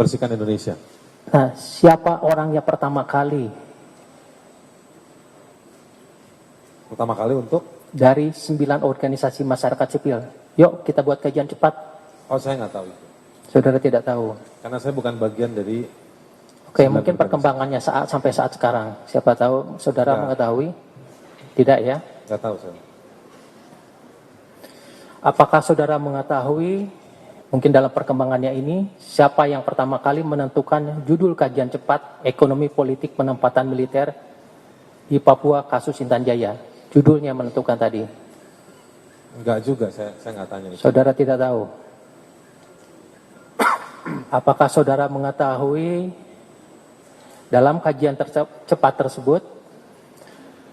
Bersihkan Indonesia. Nah, siapa orang yang pertama kali untuk? Dari 9 organisasi masyarakat sipil. Yuk kita buat kajian cepat. Oh, saya nggak tahu itu. Saudara tidak tahu. Karena saya bukan bagian dari. Oke, mungkin perkembangannya sampai saat sekarang. Siapa tahu saudara mengetahui? Tidak ya? Nggak tahu saya. Apakah saudara mengetahui, mungkin dalam perkembangannya ini, siapa yang pertama kali menentukan judul kajian cepat ekonomi politik penempatan militer di Papua kasus Intan Jaya? Judulnya menentukan tadi. Enggak juga, saya nggak tanya itu. Saudara tidak tahu. Apakah saudara mengetahui dalam kajian cepat tersebut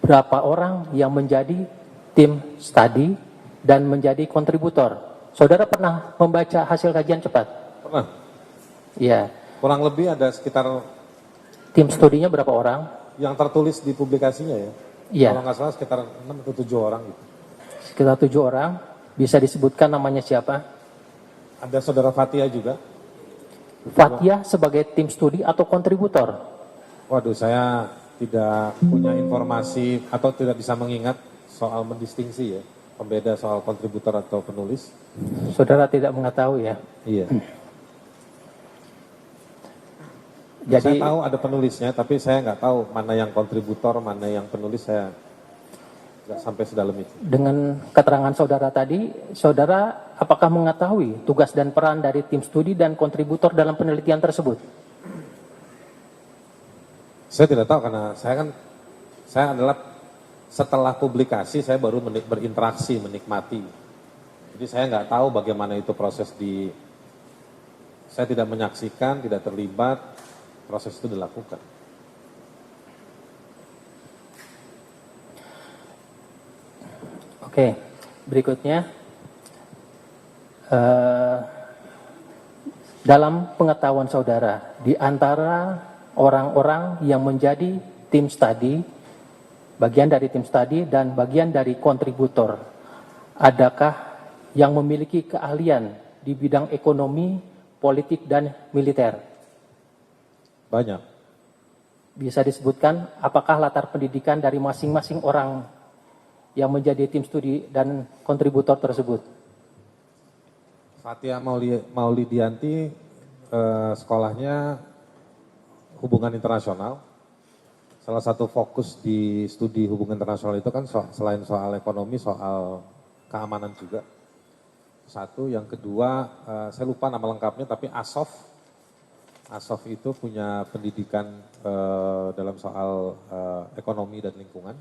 berapa orang yang menjadi tim studi dan menjadi kontributor? Saudara pernah membaca hasil kajian cepat? Pernah. Iya. Kurang lebih ada sekitar. Tim studinya berapa orang? Yang tertulis di publikasinya ya? Iya. Kalau nggak salah sekitar 6 atau 7 orang gitu. Sekitar 7 orang. Bisa disebutkan namanya siapa? Ada saudara Fathia juga. Fathia sebagai tim studi atau kontributor? Waduh, saya tidak punya informasi atau tidak bisa mengingat soal mendistingsi ya. Pembeda soal kontributor atau penulis. Saudara tidak mengetahui ya? Iya. Jadi, saya tahu ada penulisnya, tapi saya nggak tahu mana yang kontributor, mana yang penulis, saya nggak sampai sedalam itu. Dengan keterangan saudara tadi, saudara apakah mengetahui tugas dan peran dari tim studi dan kontributor dalam penelitian tersebut? Saya tidak tahu karena saya adalah setelah publikasi saya baru berinteraksi, menikmati. Jadi saya nggak tahu bagaimana itu proses saya tidak menyaksikan, tidak terlibat, proses itu dilakukan. Oke, berikutnya. Dalam pengetahuan saudara, di antara orang-orang yang menjadi tim studi, bagian dari tim studi dan bagian dari kontributor, adakah yang memiliki keahlian di bidang ekonomi, politik, dan militer? Banyak. Bisa disebutkan apakah latar pendidikan dari masing-masing orang yang menjadi tim studi dan kontributor tersebut? Fathia Maulidianti sekolahnya hubungan internasional. Salah satu fokus di studi hubungan internasional itu kan selain soal ekonomi, soal keamanan juga. Satu, yang kedua, saya lupa nama lengkapnya, tapi ASOF itu punya pendidikan dalam soal ekonomi dan lingkungan.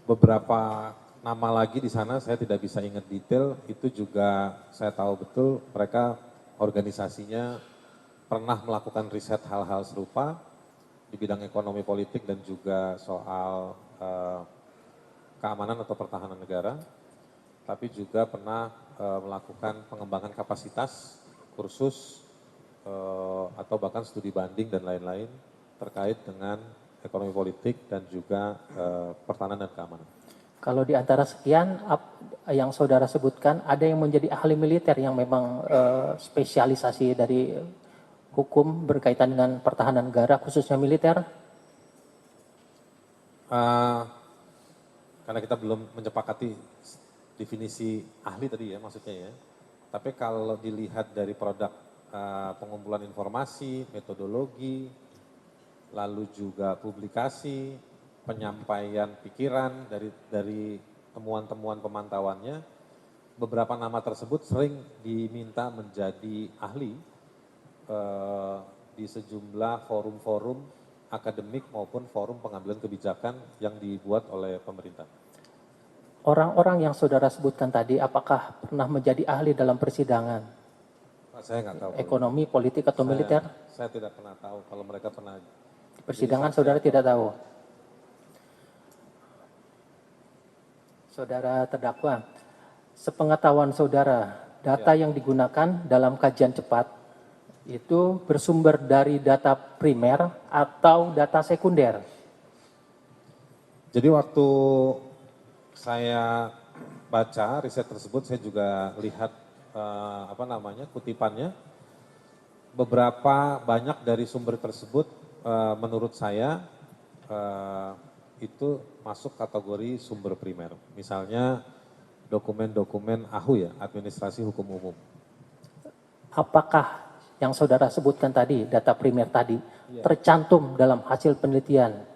Beberapa nama lagi di sana saya tidak bisa ingat detail, itu juga saya tahu betul mereka organisasinya pernah melakukan riset hal-hal serupa di bidang ekonomi politik dan juga soal keamanan atau pertahanan negara, tapi juga pernah melakukan pengembangan kapasitas, kursus, atau bahkan studi banding dan lain-lain terkait dengan ekonomi politik dan juga pertahanan dan keamanan. Kalau di antara sekian yang saudara sebutkan, ada yang menjadi ahli militer yang memang spesialisasi dari hukum berkaitan dengan pertahanan negara, khususnya militer? Karena kita belum menyepakati definisi ahli tadi ya maksudnya ya. Tapi kalau dilihat dari produk pengumpulan informasi, metodologi, lalu juga publikasi, penyampaian pikiran dari temuan-temuan pemantauannya, beberapa nama tersebut sering diminta menjadi ahli di sejumlah forum-forum akademik maupun forum pengambilan kebijakan yang dibuat oleh pemerintah. Orang-orang yang saudara sebutkan tadi, apakah pernah menjadi ahli dalam persidangan? Saya nggak tahu. Ekonomi, politik, atau militer? Saya tidak pernah tahu kalau mereka pernah. Persidangan saudara tidak tahu? Saudara terdakwa, sepengetahuan saudara, data yang digunakan dalam kajian cepat itu bersumber dari data primer atau data sekunder? Jadi waktu saya baca riset tersebut, saya juga lihat kutipannya, beberapa banyak dari sumber tersebut menurut saya itu masuk kategori sumber primer. Misalnya dokumen-dokumen AHU ya, administrasi hukum umum. Apakah yang saudara sebutkan tadi, data primer tadi, tercantum dalam hasil penelitian?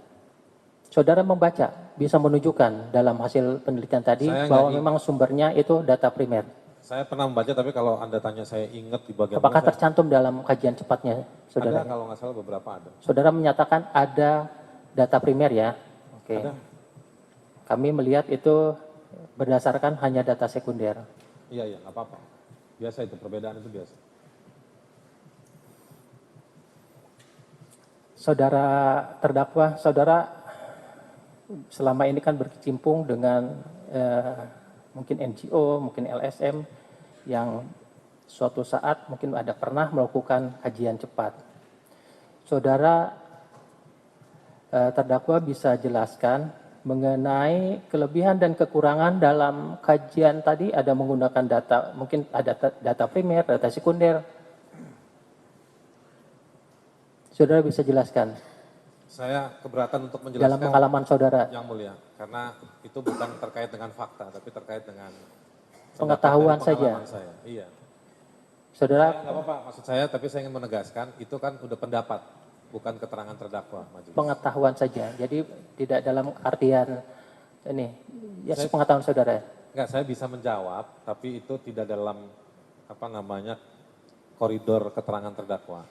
Saudara membaca, bisa menunjukkan dalam hasil penelitian tadi bahwa memang sumbernya itu data primer. Saya pernah membaca, tapi kalau Anda tanya saya ingat di bagian apakah mana, tercantum dalam kajian cepatnya, saudara? Ada, kalau nggak salah beberapa ada. Saudara menyatakan ada data primer ya? Oke. Ada. Kami melihat itu berdasarkan hanya data sekunder. Iya, nggak apa-apa. Biasa itu, perbedaan itu biasa. Saudara terdakwa, saudara selama ini kan berkecimpung dengan mungkin NGO, mungkin LSM yang suatu saat mungkin ada pernah melakukan kajian cepat. Saudara terdakwa bisa jelaskan mengenai kelebihan dan kekurangan dalam kajian tadi, ada menggunakan data, mungkin ada data primer, data sekunder. Saudara bisa jelaskan? Saya keberatan untuk menjelaskan dalam pengalaman saudara. Yang mulia, karena itu bukan terkait dengan fakta, tapi terkait dengan pengetahuan saja. Saya. Iya. Saudara, nggak apa-apa, maksud saya, tapi saya ingin menegaskan, itu kan udah pendapat, bukan keterangan terdakwa. Majelis. Pengetahuan saja, jadi tidak dalam artian ini, ya sepengetahuan saudara. Enggak, saya bisa menjawab, tapi itu tidak dalam koridor keterangan terdakwa.